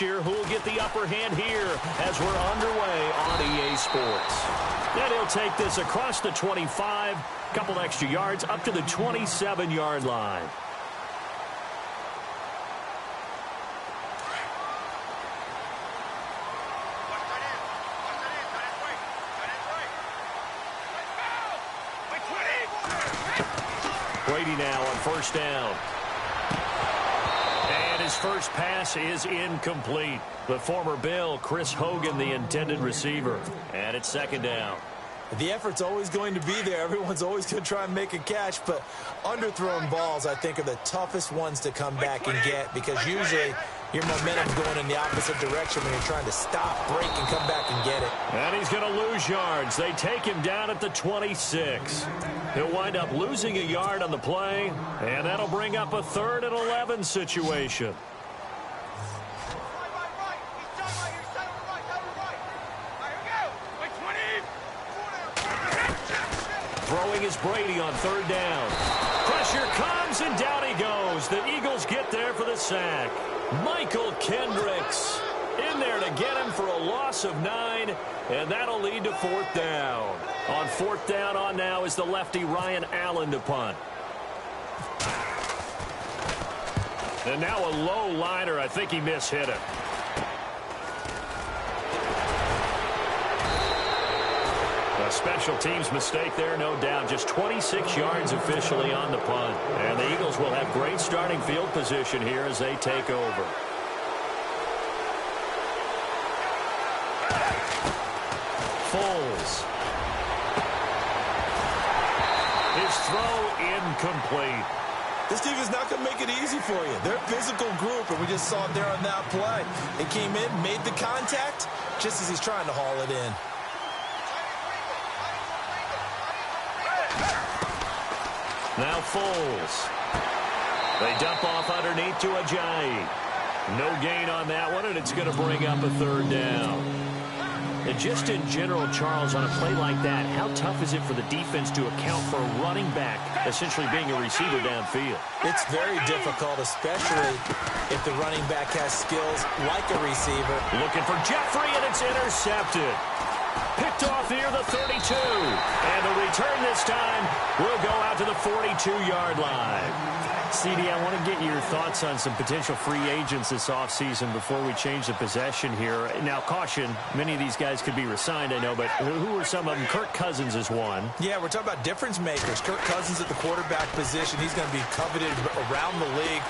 year. Who will get the upper hand here as we're underway on EA Sports? And he'll take this across the 25, couple extra yards up to the 27-yard line. Brady now on first down. And his first pass is incomplete. The former Bill, Chris Hogan, the intended receiver. And it's second down. The effort's always going to be there. Everyone's always going to try and make a catch, but underthrown balls, I think, are the toughest ones to come back and get because usually your momentum's going in the opposite direction when you're trying to stop, break, and come back and get it. And he's going to lose yards. They take him down at the 26. He'll wind up losing a yard on the play, and that'll bring up a 3rd and 11 situation. Throwing is Brady on 3rd down. Pressure comes, and down he goes. The Eagles get there for the sack. Michael Kendricks in there to get him for a loss of 9, and that'll lead to 4th down. On 4th down on now is the lefty Ryan Allen to punt. And now a low liner. I think he mishit it. A special teams mistake there, no doubt. Just 26 yards officially on the punt. And the Eagles will have great starting field position here as they take over. Foles. His throw incomplete. This team is not going to make it easy for you. They're a physical group, and we just saw it there on that play. It came in, made the contact, just as he's trying to haul it in. Now Foles. They dump off underneath to Ajayi. No gain on that one, and it's going to bring up a 3rd down. And just in general, Charles, on a play like that, how tough is it for the defense to account for a running back essentially being a receiver downfield? It's very difficult, especially if the running back has skills like a receiver. Looking for Jeffrey, and it's intercepted. Picked off here, the 32. And the return this time will go out to the 42-yard line. CD, I want to get your thoughts on some potential free agents this offseason before we change the possession here. Now, caution, many of these guys could be re-signed, I know, but who are some of them? Kirk Cousins is one. Yeah, we're talking about difference makers. Kirk Cousins at the quarterback position. He's going to be coveted around the league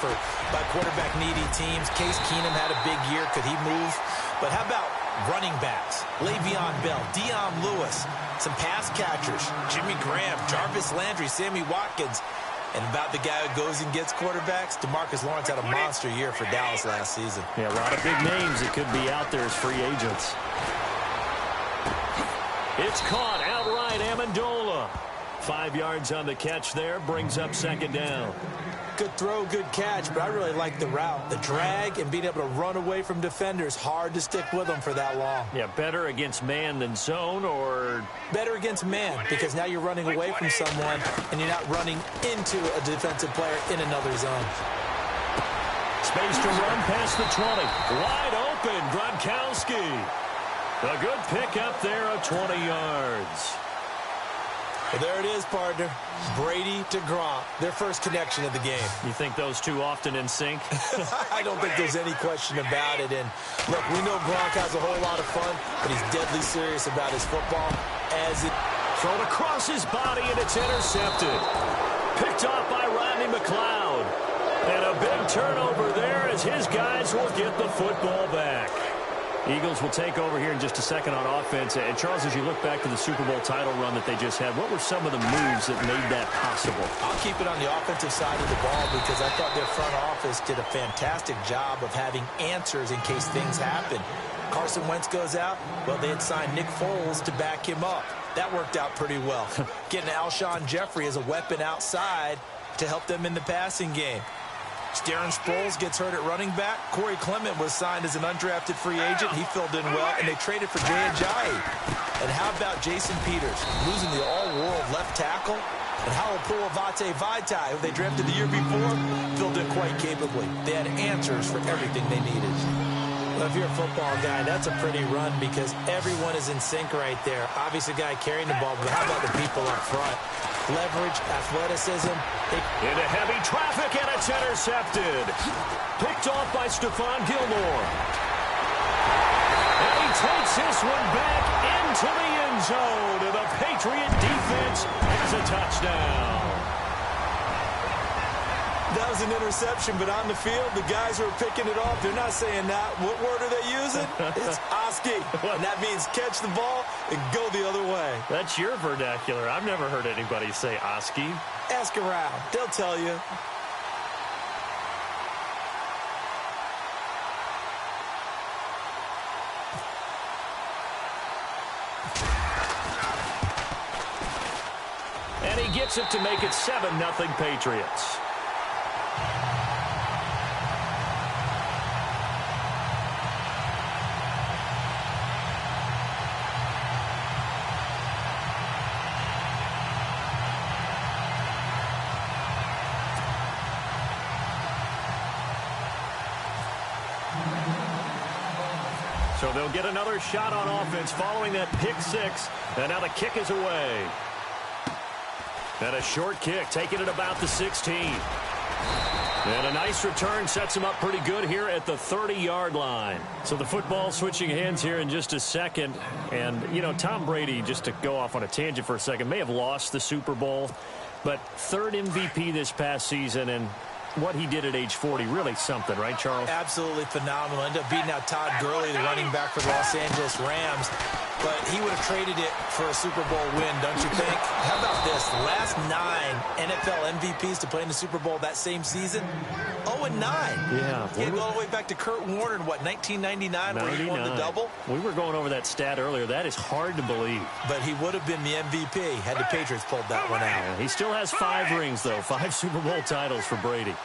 by quarterback-needy teams. Case Keenum had a big year. Could he move? But how about running backs? Le'Veon Bell, Dion Lewis, some pass catchers, Jimmy Graham, Jarvis Landry, Sammy Watkins. And about the guy who goes and gets quarterbacks, DeMarcus Lawrence had a monster year for Dallas last season. Yeah, a lot of big names that could be out there as free agents. It's caught outright, Amendola. 5 yards on the catch there, brings up 2nd down. Good throw, good catch, but I really like the route. The drag and being able to run away from defenders, hard to stick with them for that long. Yeah, better against man than zone, or? Better against man, because now you're running away from someone and you're not running into a defensive player in another zone. Space to run past the 20. Wide open, Gronkowski. A good pickup there of 20 yards. Well, there it is, partner. Brady to Gronk, their first connection of the game. You think those two often in sync? I don't think there's any question about it. And look, we know Gronk has a whole lot of fun, but he's deadly serious about his football. Thrown across his body, and it's intercepted. Picked off by Rodney McLeod. And a big turnover there as his guys will get the football back. Eagles will take over here in just a second on offense. And, Charles, as you look back to the Super Bowl title run that they just had, what were some of the moves that made that possible? I'll keep it on the offensive side of the ball because I thought their front office did a fantastic job of having answers in case things happen. Carson Wentz goes out. Well, they had signed Nick Foles to back him up. That worked out pretty well. Getting Alshon Jeffrey as a weapon outside to help them in the passing game. Darren Sproles gets hurt at running back. Corey Clement was signed as an undrafted free agent. He filled in well, and they traded for Jay Ajayi. And how about Jason Peters, losing the all-world left tackle? And how will Vate Vaitai, who they drafted the year before, filled in quite capably. They had answers for everything they needed. Well, if you're a football guy, that's a pretty run because everyone is in sync right there. Obviously, a guy carrying the ball, but how about the people up front? Leverage, athleticism. Into heavy traffic, and it's intercepted. Picked off by Stephon Gilmore. And he takes this one back into the end zone. And the Patriot defense has a touchdown. That was an interception, but on the field, the guys who are picking it off, they're not saying that. What word are they using? It's Oski. And that means catch the ball and go the other way. That's your vernacular. I've never heard anybody say Oski. Ask around. They'll tell you. And he gets it to make it 7-0 Patriots. So they'll get another shot on offense following that pick six. And now the kick is away. And a short kick, taking it about the 16. And a nice return sets him up pretty good here at the 30-yard line. So the football switching hands here in just a second. And, you know, Tom Brady, just to go off on a tangent for a second, may have lost the Super Bowl. But third MVP this past season, and what he did at age 40, really something, right, Charles? Absolutely phenomenal. Ended up beating out Todd Gurley, the running back for the Los Angeles Rams. But he would have traded it for a Super Bowl win, don't you think? How about this? Last 9 NFL MVPs to play in the Super Bowl that same season? 0-9. Yeah. He had to go all the way back to Kurt Warner in, what, 1999, where he won the double? We were going over that stat earlier. That is hard to believe. But he would have been the MVP had the Patriots pulled that one out. Yeah, he still has 5 rings, though. 5 Super Bowl titles for Brady.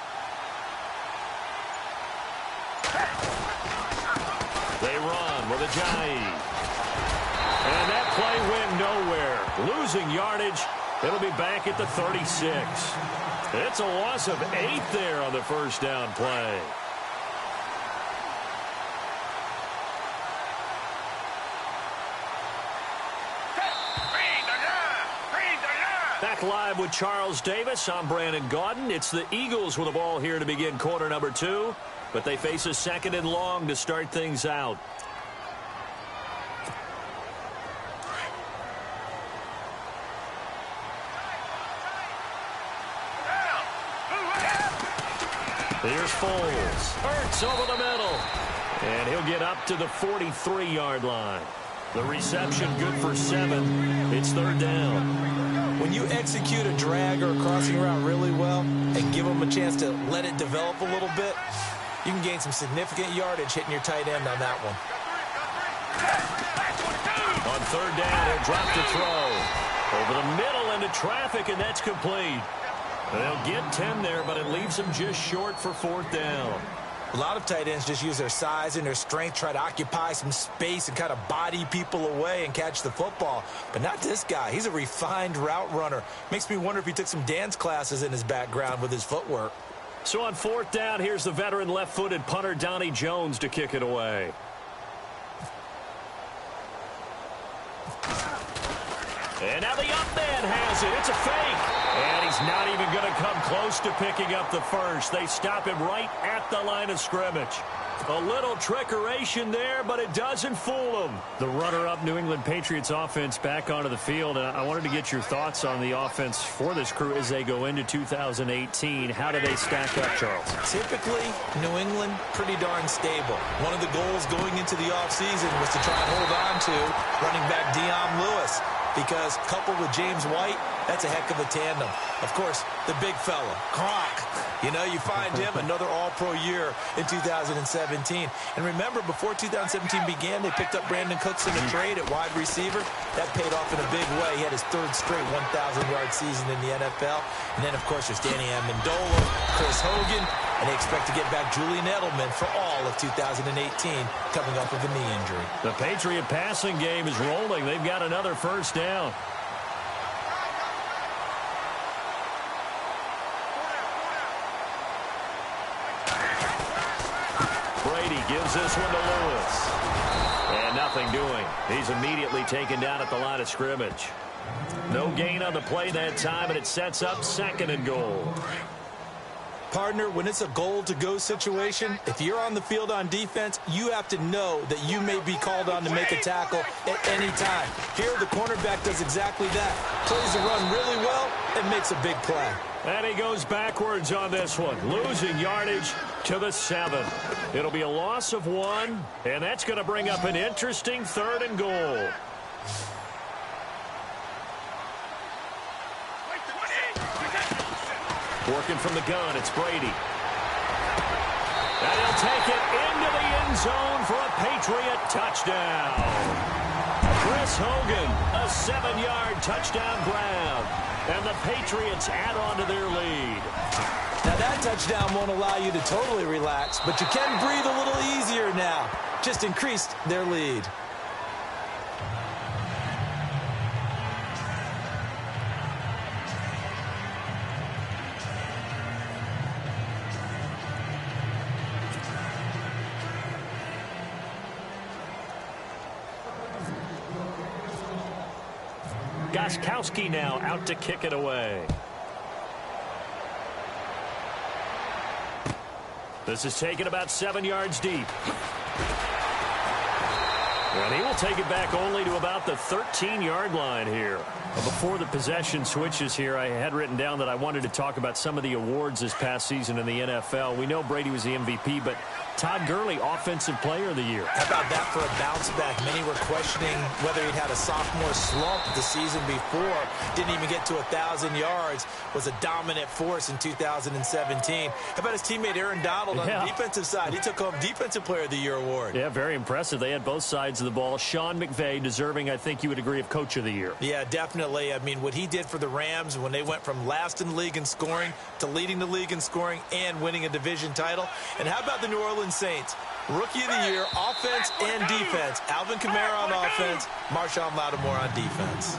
They run with Ajayi. And that play went nowhere. Losing yardage. It'll be back at the 36. It's a loss of 8 there on the first down play. Back live with Charles Davis. I'm Brandon Gaudin. It's the Eagles with the ball here to begin quarter number 2. But they face a 2nd and long to start things out. Here's Foles. Hurts over the middle. And he'll get up to the 43-yard line. The reception good for 7. It's 3rd down. When you execute a drag or a crossing route really well and give them a chance to let it develop a little bit, you can gain some significant yardage hitting your tight end on that one. On 3rd down, he'll drop the throw. Over the middle into traffic, and that's complete. They'll get 10 there, but it leaves them just short for 4th down. A lot of tight ends just use their size and their strength, try to occupy some space and kind of body people away and catch the football. But not this guy. He's a refined route runner. Makes me wonder if he took some dance classes in his background with his footwork. So on 4th down, here's the veteran left-footed punter Donnie Jones to kick it away. And now the up man has it. It's a fake. And he's not even going to come close to picking up the first. They stop him right at the line of scrimmage. A little trickeration there, but it doesn't fool him. The runner-up New England Patriots offense back onto the field. And I wanted to get your thoughts on the offense for this crew as they go into 2018. How do they stack up, Charles? Typically, New England, pretty darn stable. One of the goals going into the offseason was to try and hold on to running back Dion Lewis. Because coupled with James White, that's a heck of a tandem. Of course, the big fella, Gronk. You know, you find him another all-pro year in 2017. And remember, before 2017 began, they picked up Brandon Cooks in a trade at wide receiver. That paid off in a big way. He had his 3rd straight 1,000-yard season in the NFL. And then, of course, there's Danny Amendola, Chris Hogan, and they expect to get back Julian Edelman for all of 2018 coming off of a knee injury. The Patriot passing game is rolling. They've got another first down. Brady gives gives this one to Lewis. And nothing doing. He's immediately taken down at the line of scrimmage. No gain on the play that time, and it sets up 2nd and goal. Partner, when it's a goal-to-go situation, if you're on the field on defense, you have to know that you may be called on to make a tackle at any time. Here, the cornerback does exactly that. Plays the run really well and makes a big play. And he goes backwards on this one, losing yardage to the 7. It'll be a loss of 1, and that's going to bring up an interesting 3rd and goal. Working from the gun, it's Brady. And he'll take it into the end zone for a Patriot touchdown. Chris Hogan, a 7-yard touchdown grab. And the Patriots add on to their lead. Now that touchdown won't allow you to totally relax, but you can breathe a little easier now. Just increased their lead. Gostkowski now out to kick it away. This is taken about 7 yards deep. And he will take it back only to about the 13-yard line here. Before the possession switches here, I had written down that I wanted to talk about some of the awards this past season in the NFL. We know Brady was the MVP, but Todd Gurley, Offensive Player of the Year. How about that for a bounce back? Many were questioning whether he'd had a sophomore slump the season before. Didn't even get to 1,000 yards. Was a dominant force in 2017. How about his teammate Aaron Donald on the defensive side? He took home Defensive Player of the Year award. Yeah, very impressive. They had both sides of the ball. Sean McVay deserving, I think you would agree, of Coach of the Year. Yeah, definitely. I mean, what he did for the Rams when they went from last in the league in scoring to leading the league in scoring and winning a division title. And how about the New Orleans Saints? Rookie of the Year, offense and defense. Alvin Kamara on offense, Marshawn Lattimore on defense.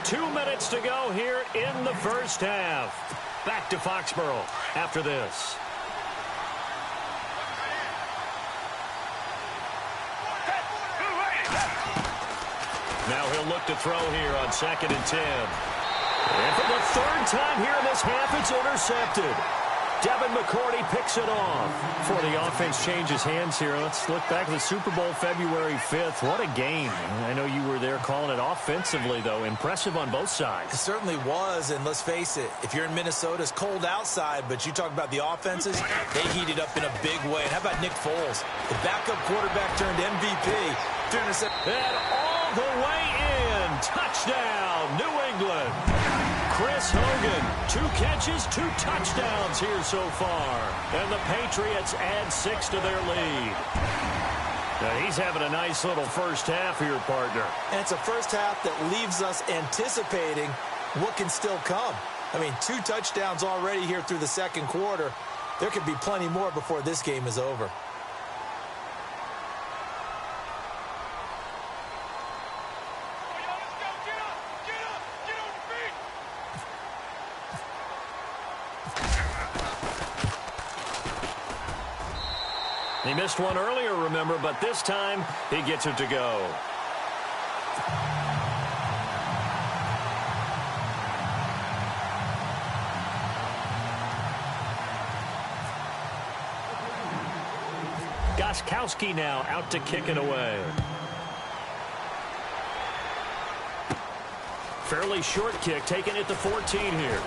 2 minutes to go here in the first half. Back to Foxborough after this. Now he'll look to throw here on 2nd and 10. And for the 3rd time here in this half, it's intercepted. Devin McCourty picks it off. Before the offense changes hands here, let's look back at the Super Bowl February 5th. What a game. I know you were there calling it offensively, though. Impressive on both sides. It certainly was, and let's face it, if you're in Minnesota, it's cold outside, but you talk about the offenses, they heated up in a big way. And how about Nick Foles? The backup quarterback turned MVP. And all the way in. Touchdown, New England. Chris Hogan, 2 catches, 2 touchdowns here so far. And the Patriots add 6 to their lead. Now he's having a nice little first half here, partner. And it's a first half that leaves us anticipating what can still come. I mean, 2 touchdowns already here through the 2nd quarter. There could be plenty more before this game is over. He missed one earlier, remember, but this time he gets it to go. Gostkowski now out to kick it away. Fairly short kick, taking it to 14 here.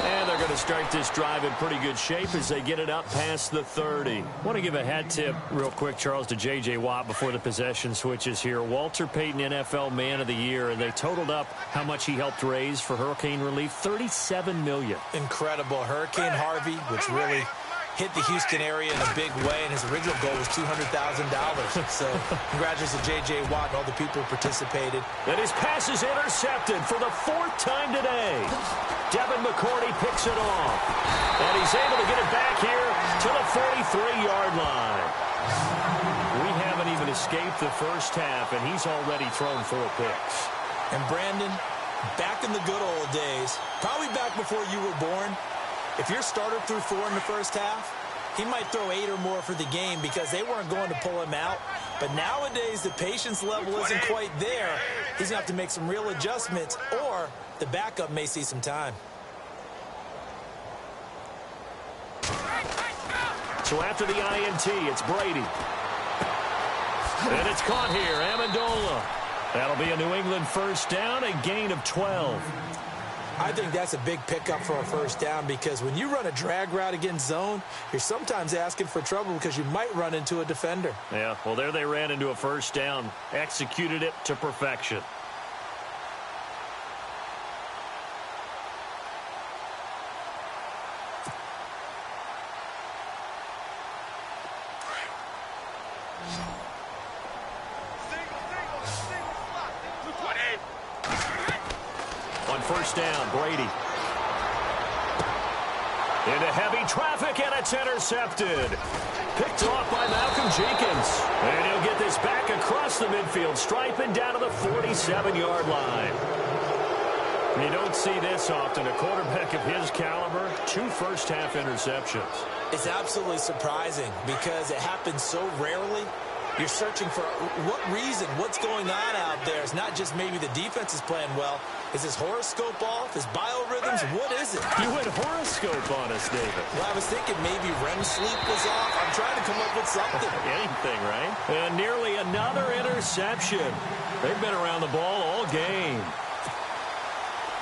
And they're going to start this drive in pretty good shape as they get it up past the 30. I want to give a hat tip real quick, Charles, to J.J. Watt before the possession switches here. Walter Payton, NFL Man of the Year, and they totaled up how much he helped raise for hurricane relief, $37 million. Incredible. Hurricane Harvey, which really hit the Houston area in a big way, and his original goal was $200,000. So congratulations to J.J. Watt and all the people who participated. And his pass is intercepted for the 4th time today. Devin McCourty picks it off. And he's able to get it back here to the 43-yard line. We haven't even escaped the first half, and he's already thrown 4 picks. And Brandon, back in the good old days, probably back before you were born, if your starter threw 4 in the first half, he might throw 8 or more for the game because they weren't going to pull him out. But nowadays, the patience level isn't quite there. He's going to have to make some real adjustments, or the backup may see some time. So after the INT, it's Brady. And it's caught here, Amendola. That'll be a New England first down, a gain of 12. I think that's a big pickup for a first down because when you run a drag route against zone, you're sometimes asking for trouble because you might run into a defender. Yeah, well, there they ran into a first down, executed it to perfection. On first down, Brady. Into heavy traffic, and it's intercepted. Picked off by Malcolm Jenkins. And he'll get this back across the midfield stripe and down to the 47-yard line. You don't see this often. A quarterback of his caliber, 2 first-half interceptions. It's absolutely surprising because it happens so rarely. You're searching for what reason, what's going on out there. It's not just maybe the defense is playing well. Is his horoscope off? His biorhythms? What is it? You went horoscope on us, David. Well, I was thinking maybe REM sleep was off. I'm trying to come up with something. Anything, right? And nearly another interception. They've been around the ball all game.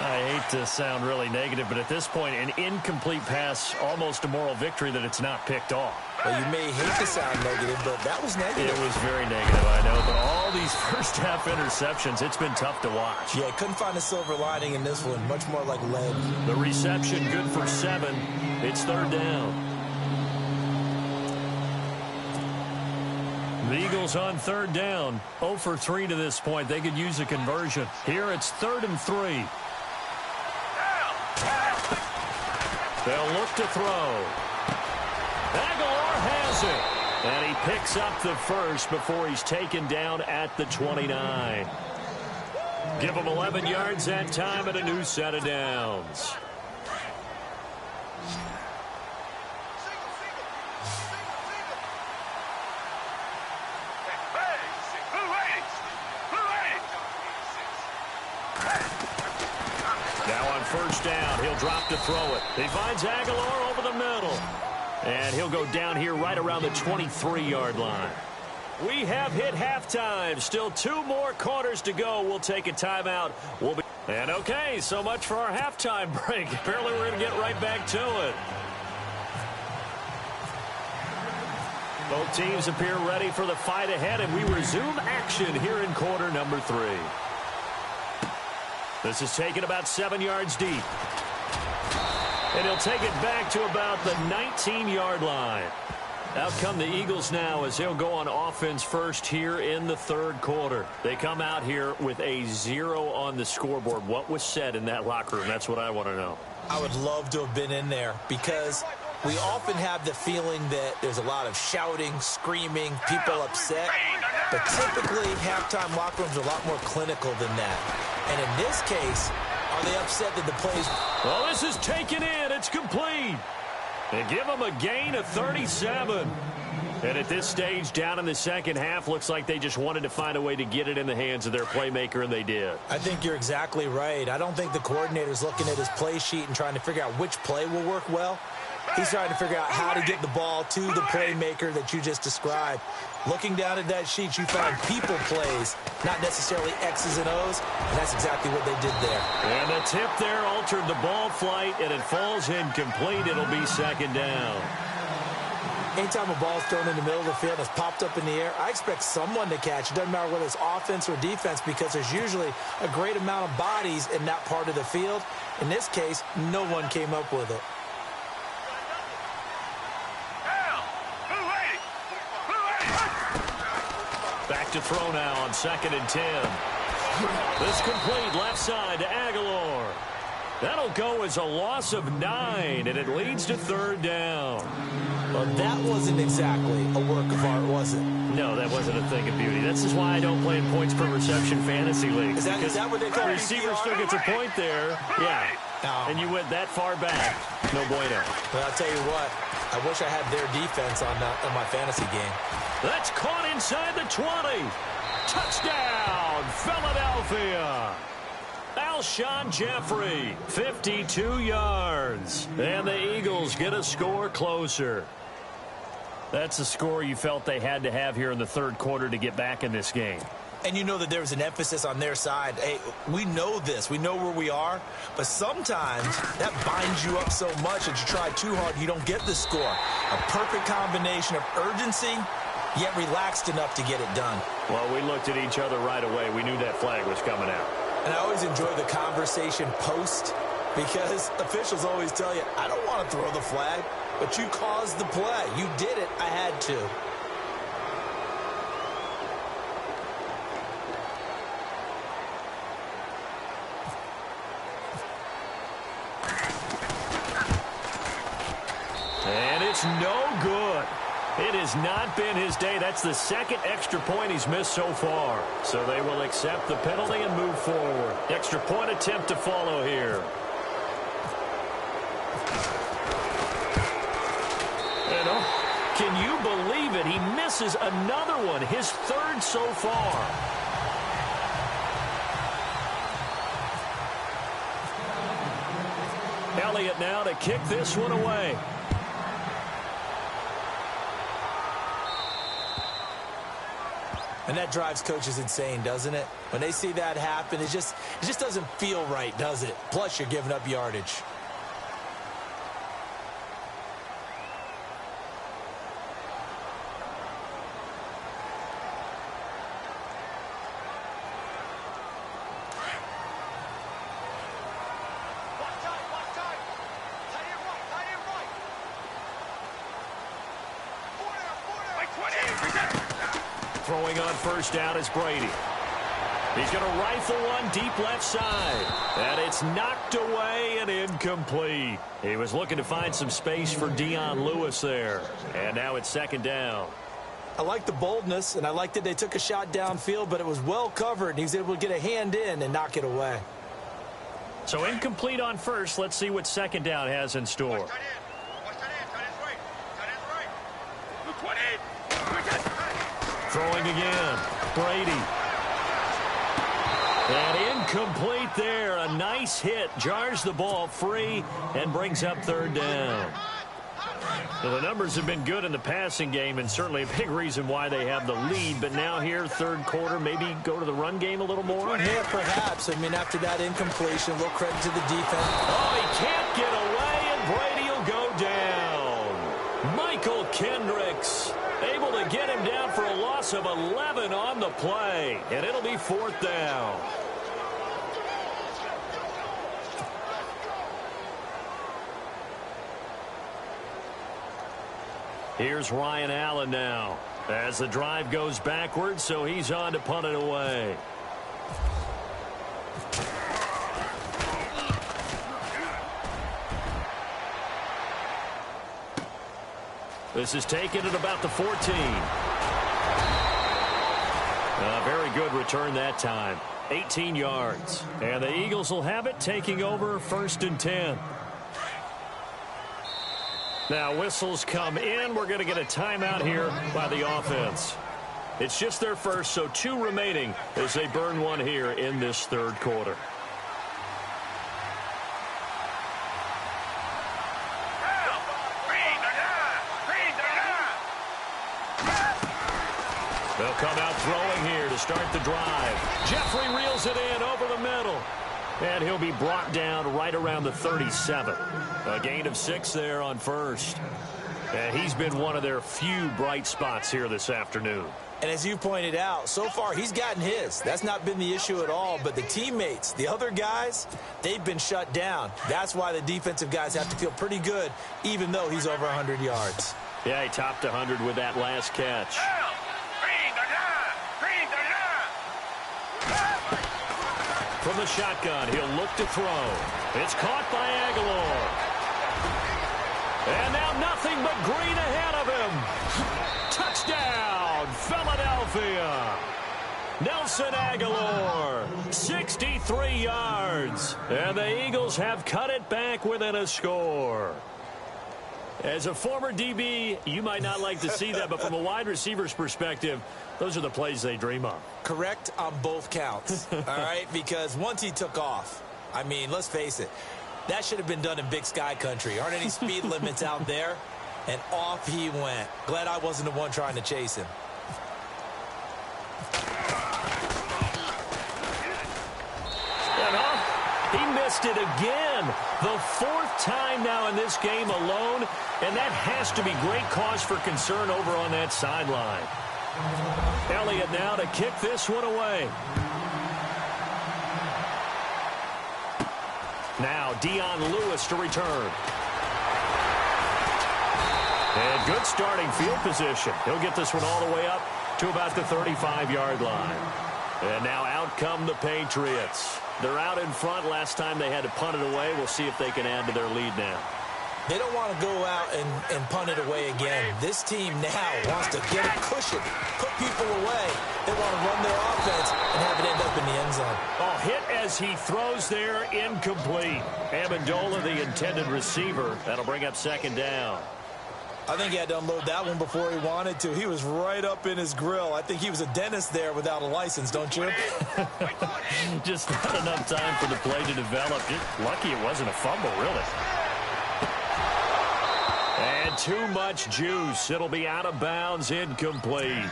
I hate to sound really negative, but at this point, an incomplete pass, almost a moral victory that it's not picked off. Well, you may hate to sound negative, but that was negative. It was very negative, I know. But all these first-half interceptions, it's been tough to watch. Yeah, couldn't find a silver lining in this one. Much more like lead. The reception good for 7. It's third down. The Eagles on third down. 0 for 3 to this point. They could use a conversion. Here it's 3rd and 3. They'll look to throw. Aguilar has it. And he picks up the first before he's taken down at the 29. Give him 11 yards that time and a new set of downs. Now on first down, he'll drop to throw it. He finds Aguilar over the middle. And he'll go down here right around the 23-yard line. We have hit halftime. Still 2 more quarters to go. We'll take a timeout. And okay, so much for our halftime break. Apparently we're going to get right back to it. Both teams appear ready for the fight ahead, and we resume action here in quarter number 3. This is taken about 7 yards deep. And he'll take it back to about the 19-yard line. Out come the Eagles now as they'll go on offense first here in the third quarter. They come out here with a 0 on the scoreboard. What was said in that locker room? That's what I want to know. I would love to have been in there because we often have the feeling that there's a lot of shouting, screaming, people upset. But typically, halftime locker rooms are a lot more clinical than that. And in this case, are they upset that the plays... Well, this is taken in. It's complete. They give them a gain of 37. And at this stage, down in the second half, looks like they just wanted to find a way to get it in the hands of their playmaker, and they did. I think you're exactly right. I don't think the coordinator's looking at his play sheet and trying to figure out which play will work well. He's trying to figure out how to get the ball to the playmaker that you just described. Looking down at that sheet, you found people plays, not necessarily X's and O's, and that's exactly what they did there. And the tip there altered the ball flight, and it falls incomplete. It'll be second down. Anytime a ball's thrown in the middle of the field and it's popped up in the air, I expect someone to catch. It doesn't matter whether it's offense or defense because there's usually a great amount of bodies in that part of the field. In this case, no one came up with it. Back to throw now on 2nd and 10. This complete left side to Aguilar. That'll go as a loss of 9, and it leads to third down. Well, that wasn't exactly a work of art, was it? No, that wasn't a thing of beauty. This is why I don't play in points per reception fantasy leagues. Is that what they call the receiver still gets a point there. Yeah. No. And you went that far back. No bueno. But I'll tell you what, I wish I had their defense on my fantasy game. That's caught inside the 20. Touchdown, Philadelphia. Alshon Jeffrey, 52 yards. And the Eagles get a score closer. That's a score you felt they had to have here in the third quarter to get back in this game. And you know that there was an emphasis on their side. Hey, we know this. We know where we are. But sometimes that binds you up so much that you try too hard, you don't get the score. A perfect combination of urgency, yet relaxed enough to get it done. Well, we looked at each other right away. We knew that flag was coming out. And I always enjoy the conversation post because officials always tell you, I don't want to throw the flag, but you caused the play. You did it. I had to. And it's no good. It has not been his day. That's the second extra point he's missed so far. So they will accept the penalty and move forward. Extra point attempt to follow here. And can you believe it? He misses another one, his third so far. Elliott now to kick this one away. And that drives coaches insane, doesn't it? When they see that happen, it just doesn't feel right, does it? Plus, you're giving up yardage. Throwing on first down is Brady. He's going to rifle one deep left side. And it's knocked away and incomplete. He was looking to find some space for Dion Lewis there. And now it's second down. I like the boldness, and I like that they took a shot downfield, but it was well covered, and he was able to get a hand in and knock it away. So incomplete on first. Let's see what second down has in store. Throwing again. Brady. And incomplete there. A nice hit. Jars the ball free and brings up third down. Well, the numbers have been good in the passing game and certainly a big reason why they have the lead. But now here, third quarter, maybe go to the run game a little more? Yeah, perhaps. I mean, after that incompletion, a little credit to the defense. Oh, he can't get away, and Brady will go down. Michael Kendricks able to get him down for a loss of 11 on the play, and it'll be fourth down. Here's Ryan Allen now as the drive goes backwards, so he's on to punt it away. This is taken at about the 14. A very good return that time. 18 yards. And the Eagles will have it, taking over first and 10. Now whistles come in. We're going to get a timeout here by the offense. It's just their first, so 2 remaining as they burn one here in this third quarter. They'll come out throwing here to start the drive. Jeffrey reels it in over the middle. And he'll be brought down right around the 37. A gain of 6 there on first. And he's been one of their few bright spots here this afternoon. And as you pointed out, so far he's gotten his. That's not been the issue at all. But the teammates, the other guys, they've been shut down. That's why the defensive guys have to feel pretty good, even though he's over 100 yards. Yeah, he topped 100 with that last catch. From the shotgun, he'll look to throw. It's caught by Aguilar. And now nothing but green ahead of him. Touchdown, Philadelphia. Nelson Aguilar, 63 yards. And the Eagles have cut it back within a score. As a former DB, you might not like to see that, but from a wide receiver's perspective, those are the plays they dream of. Correct on both counts, all right? Because once he took off, I mean, let's face it, that should have been done in Big Sky country. Aren't any speed limits out there? And off he went. Glad I wasn't the one trying to chase him. He missed it again. The fourth time now in this game alone, and that has to be great cause for concern over on that sideline. Elliott now to kick this one away. Now Dion Lewis to return. And good starting field position. He'll get this one all the way up to about the 35-yard line. And now out come the Patriots. They're out in front. Last time they had to punt it away. We'll see if they can add to their lead now. They don't want to go out and punt it away again. This team now wants to get a cushion, put people away. They want to run their offense and have it end up in the end zone. Oh, hit as he throws there, incomplete. Amendola, the intended receiver. That'll bring up second down. I think he had to unload that one before he wanted to. He was right up in his grill. I think he was a dentist there without a license, don't you? Just not enough time for the play to develop. Just lucky it wasn't a fumble, really. And too much juice. It'll be out of bounds, incomplete.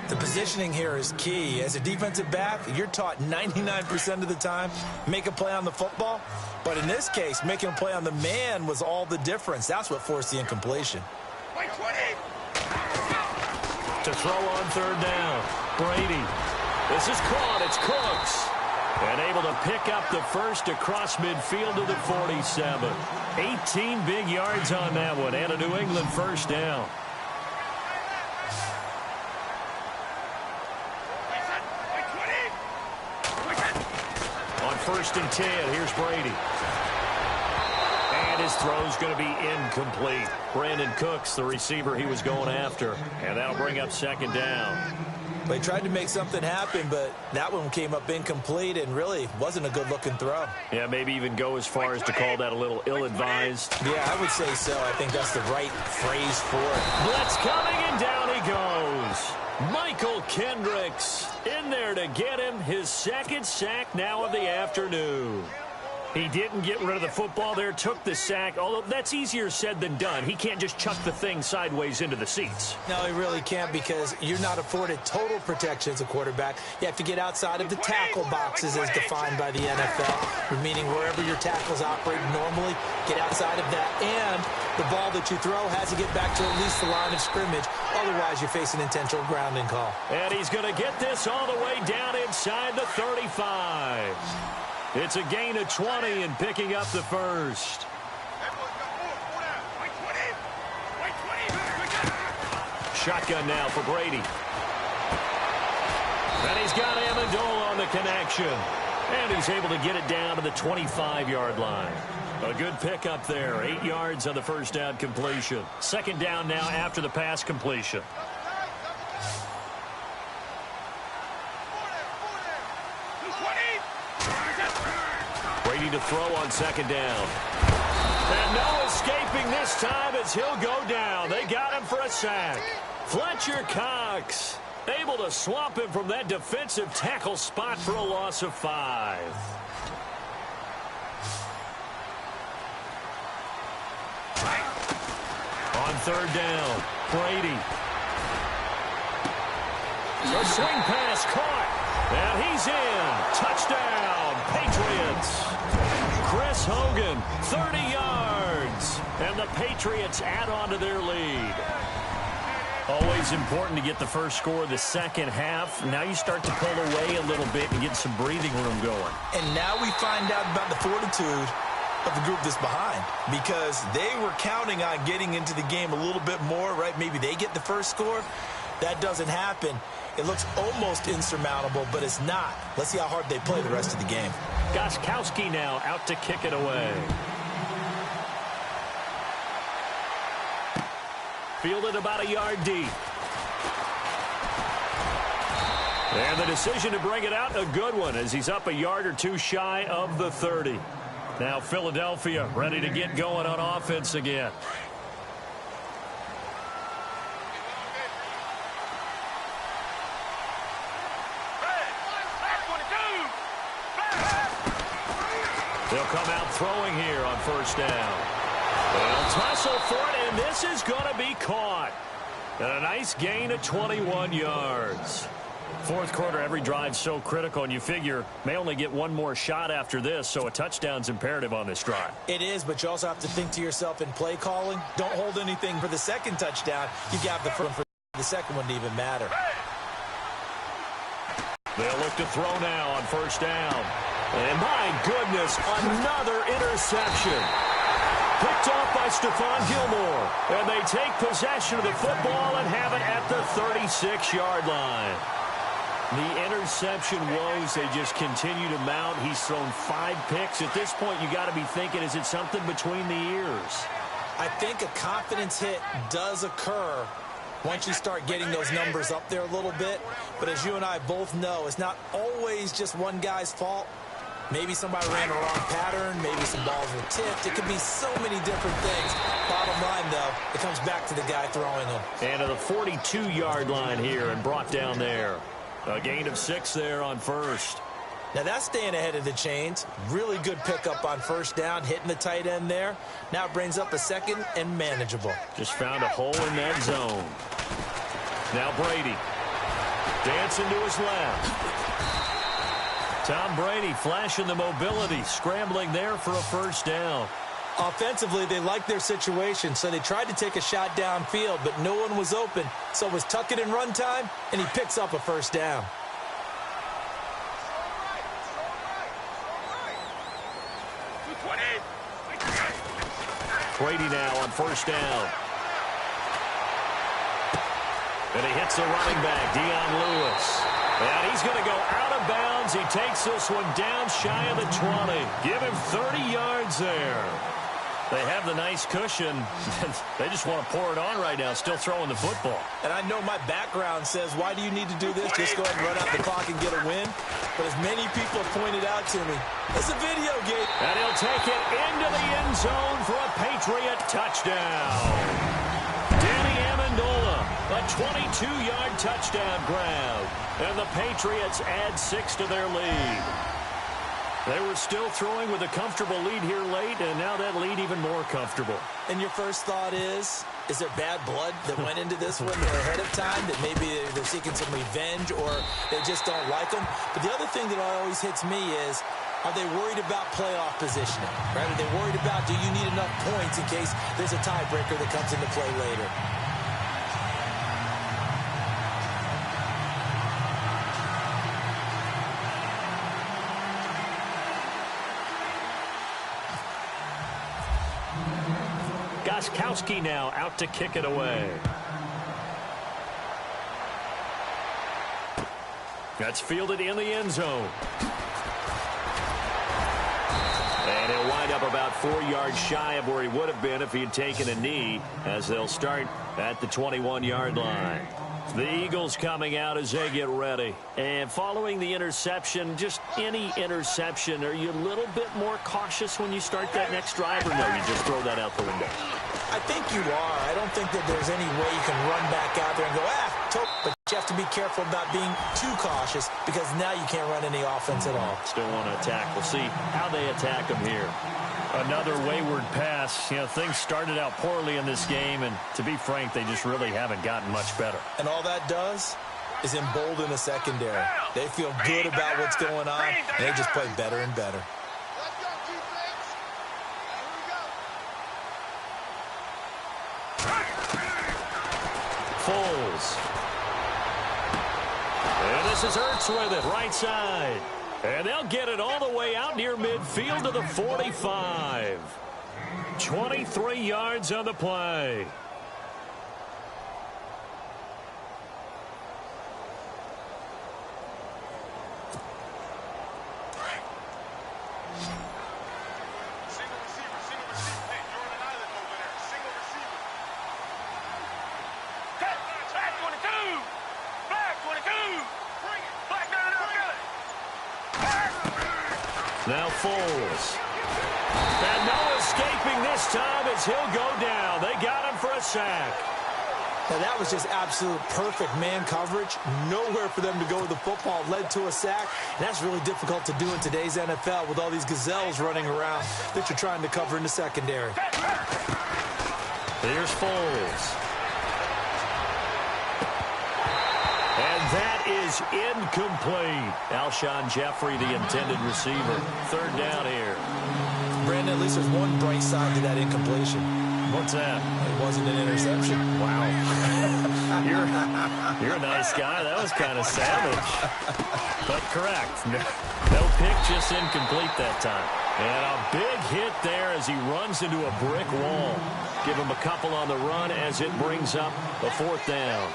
The positioning here is key. As a defensive back, you're taught 99% of the time, make a play on the football. But in this case, making a play on the man was all the difference. That's what forced the incompletion. To throw on third down, Brady. This is caught. It's Cooks. And able to pick up the first across midfield to the 47. 18 big yards on that one, and a New England first down. On 1st and 10, here's Brady. And his throw's going to be incomplete. Brandon Cooks, the receiver he was going after. And that'll bring up second down. They tried to make something happen, but that one came up incomplete and really wasn't a good-looking throw. Yeah, maybe even go as far as to call that a little ill-advised. Yeah, I would say so. I think that's the right phrase for it. Blitz coming, and down he goes. Michael Kendricks in there to get him his second sack now of the afternoon. He didn't get rid of the football there, took the sack, although that's easier said than done. He can't just chuck the thing sideways into the seats. No, he really can't, because you're not afforded total protection as a quarterback. You have to get outside of the tackle boxes as defined by the NFL, meaning wherever your tackles operate normally, get outside of that, and the ball that you throw has to get back to at least the line of scrimmage. Otherwise, you face an intentional grounding call. And he's going to get this all the way down inside the 35. It's a gain of 20 and picking up the first. Shotgun now for Brady. And he's got Amendola on the connection. And he's able to get it down to the 25-yard line. A good pickup there. 8 yards on the first down completion. Second down now after the pass completion. Brady to throw on second down. And no escaping this time as he'll go down. They got him for a sack. Fletcher Cox able to swamp him from that defensive tackle spot for a loss of 5. On third down, Brady. The swing pass caught. And he's in. Touchdown, Patriots. Chris Hogan, 30 yards. And the Patriots add on to their lead. Always important to get the first score of the second half. Now you start to pull away a little bit and get some breathing room going. And now we find out about the fortitude of the group that's behind, because they were counting on getting into the game a little bit more, right? Maybe they get the first score. That doesn't happen. It looks almost insurmountable, but it's not. Let's see how hard they play the rest of the game. Gostkowski now out to kick it away. Fielded about a yard deep. And the decision to bring it out, a good one, as he's up a yard or two shy of the 30. Now Philadelphia ready to get going on offense again. They'll come out throwing here on first down. They'll tussle for it, and this is going to be caught. And a nice gain of 21 yards. Fourth quarter, every drive's so critical, and you figure may only get one more shot after this, so a touchdown's imperative on this drive. It is, but you also have to think to yourself in play calling, don't hold anything for the second touchdown. You got the first for the second one to even matter. They'll look to throw now on first down. And my goodness, another interception. Picked off by Stephon Gilmore. And they take possession of the football and have it at the 36-yard line. The interception woes, they just continue to mount. He's thrown 5 picks. At this point, you got to be thinking, is it something between the ears? I think a confidence hit does occur once you start getting those numbers up there a little bit. But as you and I both know, it's not always just one guy's fault. Maybe somebody ran a wrong pattern. Maybe some balls were tipped. It could be so many different things. Bottom line, though, it comes back to the guy throwing them. And to the 42-yard line here and brought down there. A gain of 6 there on first. Now that's staying ahead of the chains. Really good pickup on first down, hitting the tight end there. Now it brings up a second and manageable. Just found a hole in that zone. Now Brady. Dancing to his left. Tom Brady flashing the mobility, scrambling there for a first down. Offensively, they liked their situation, so they tried to take a shot downfield, but no one was open. So it was tuck it in run time, and he picks up a first down. Brady now on first down. And he hits the running back, Dion Lewis. And he's going to go out of bounds. He takes this one down shy of the 20. Give him 30 yards there. They have the nice cushion. They just want to pour it on right now, still throwing the football. And I know my background says, why do you need to do this? Just go ahead and run out the clock and get a win. But as many people have pointed out to me, it's a video game. And he'll take it into the end zone for a Patriot touchdown. Danny Amendola, a 22-yard touchdown grab. And the Patriots add 6 to their lead. They were still throwing with a comfortable lead here late, and now that lead even more comfortable. And your first thought is there bad blood that went into this one ahead of time, that maybe they're seeking some revenge or they just don't like them? But the other thing that always hits me is, are they worried about playoff positioning? Right? Are they worried about, do you need enough points in case there's a tiebreaker that comes into play later? Gostkowski now out to kick it away. That's fielded in the end zone. And he'll wind up about 4 yards shy of where he would have been if he had taken a knee, as they'll start at the 21-yard line. The Eagles coming out as they get ready. And following the interception, just any interception, are you a little bit more cautious when you start that next drive, or no, you just throw that out the window? I think you are. I don't think that there's any way you can run back out there and go, but you have to be careful about being too cautious, because now you can't run any offense at all. Still want to attack. We'll see how they attack them here. Another wayward pass. You know, things started out poorly in this game, and to be frank, they just really haven't gotten much better. And all that does is embolden the secondary. They feel good about what's going on, and they just play better and better. Foles. And this is Ertz with it, right side. And they'll get it all the way out near midfield to the 45. 23 yards on the play. Now Foles. And no escaping this time as he'll go down. They got him for a sack. Now, that was just absolute perfect man coverage. Nowhere for them to go with the football. Led to a sack. And that's really difficult to do in today's NFL with all these gazelles running around that you're trying to cover in the secondary. Here's Foles. And that is incomplete. Alshon Jeffrey, the intended receiver. Third down here. Brandon, at least there's one bright side to that incompletion. What's that? It wasn't an interception. Wow. You're a nice guy. That was kind of savage. But correct. No pick, just incomplete that time. And a big hit there as he runs into a brick wall. Give him a couple on the run as it brings up a fourth down.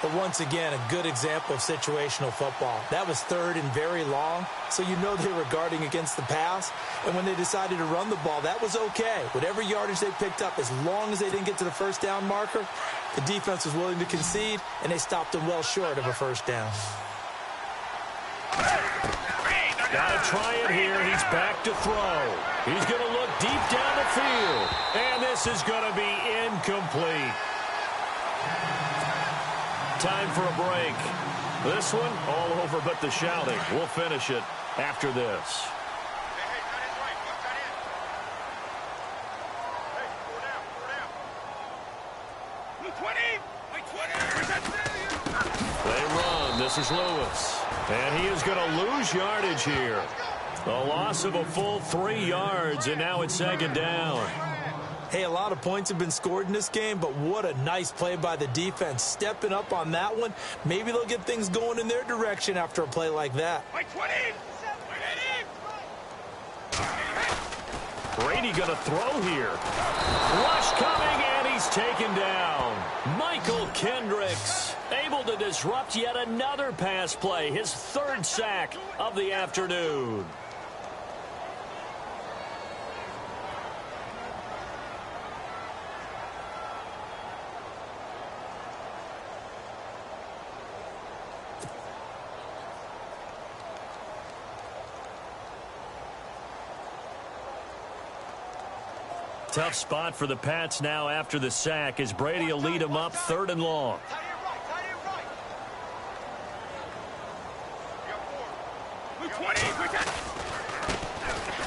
But once again, a good example of situational football. That was third and very long, so you know they were guarding against the pass. And when they decided to run the ball, that was okay. Whatever yardage they picked up, as long as they didn't get to the first down marker, the defense was willing to concede, and they stopped them well short of a first down. Got to try it here. He's back to throw. He's going to look deep down the field. And this is going to be incomplete. Time for a break. This one, all over but the shouting. We'll finish it after this. They run. This is Lewis. And he is going to lose yardage here. A loss of a full 3 yards, and now it's second down. Hey, a lot of points have been scored in this game, but what a nice play by the defense. Stepping up on that one. Maybe they'll get things going in their direction after a play like that. Brady going to throw here. Rush coming, and he's taken down. Michael Kendricks able to disrupt yet another pass play. His third sack of the afternoon. Tough spot for the Pats now after the sack as Brady will lead them up third and long.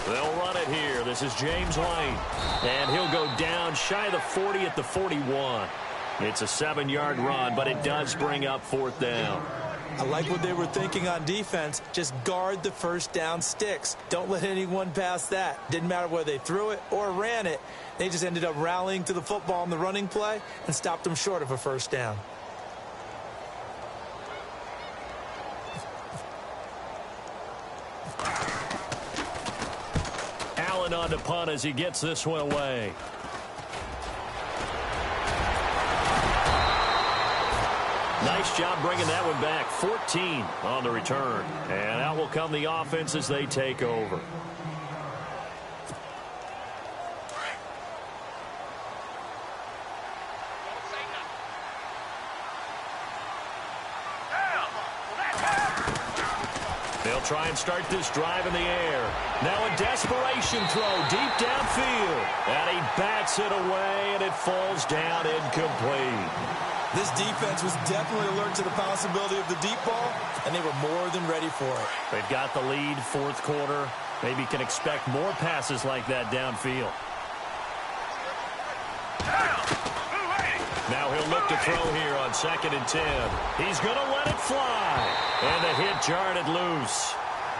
They'll run it here. This is James White. And he'll go down shy of the 40 at the 41. It's a 7-yard run, but it does bring up fourth down. I like what they were thinking on defense. Just guard the first down sticks. Don't let anyone pass that. Didn't matter whether they threw it or ran it. They just ended up rallying to the football on the running play and stopped them short of a first down. Allen on to punt as he gets this one away. Nice job bringing that one back. 14 on the return. And out will come the offense as they take over. They'll try and start this drive in the air. Now a desperation throw deep downfield. And he bats it away, and it falls down incomplete. This defense was definitely alert to the possibility of the deep ball, and they were more than ready for it. They've got the lead, fourth quarter. Maybe can expect more passes like that downfield. Now he'll look to throw here on 2nd and 10. He's going to let it fly. And the hit jarred it loose.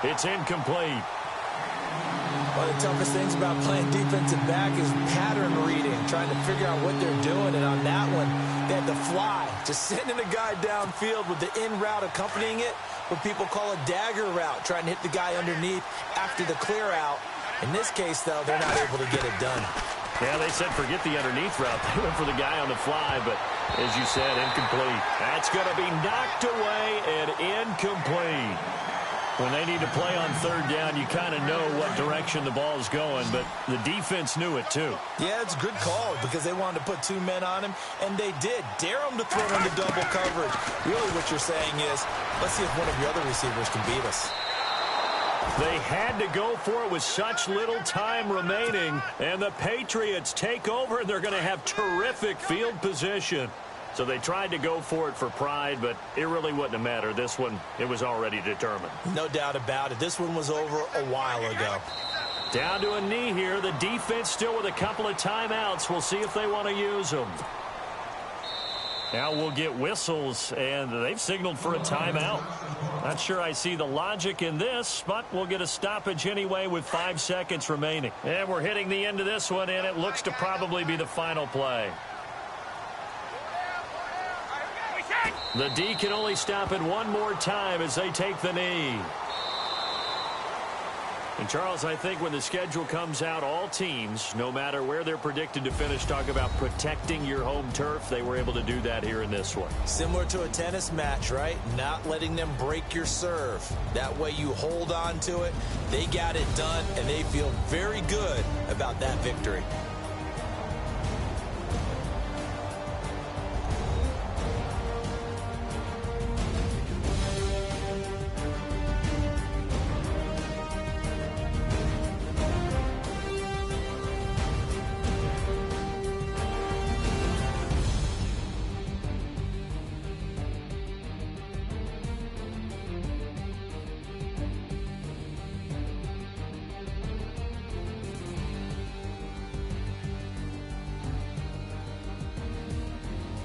It's incomplete. One of the toughest things about playing defensive back is pattern reading, trying to figure out what they're doing. And on that one, they had the fly, just sending a guy downfield with the in route accompanying it, what people call a dagger route, trying to hit the guy underneath after the clear out. In this case, though, they're not able to get it done. Yeah, they said forget the underneath route. They went for the guy on the fly, but as you said, incomplete. That's going to be knocked away and incomplete. When they need to play on third down, you kind of know what direction the ball is going, but the defense knew it too. Yeah, it's a good call because they wanted to put 2 men on him, and they did. Dare him to throw into double coverage. Really what you're saying is, let's see if one of your other receivers can beat us. They had to go for it with such little time remaining, and the Patriots take over, and they're going to have terrific field position. So they tried to go for it for pride, but it really wouldn't have mattered. This one, it was already determined. No doubt about it. This one was over a while ago. Down to a knee here. The defense still with a couple of timeouts. We'll see if they want to use them. Now we'll get whistles, and they've signaled for a timeout. Not sure I see the logic in this, but we'll get a stoppage anyway with 5 seconds remaining. And we're hitting the end of this one, and it looks to probably be the final play. The D can only stop it one more time as they take the knee. And, Charles, I think when the schedule comes out, all teams, no matter where they're predicted to finish, talk about protecting your home turf. They were able to do that here in this one. Similar to a tennis match, right? Not letting them break your serve. That way you hold on to it. They got it done, and they feel very good about that victory.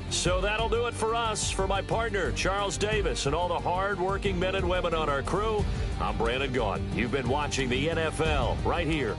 So that'll do it for us. For my partner, Charles Davis, and all the hard-working men and women on our crew, I'm Brandon Gaudin. You've been watching the NFL right here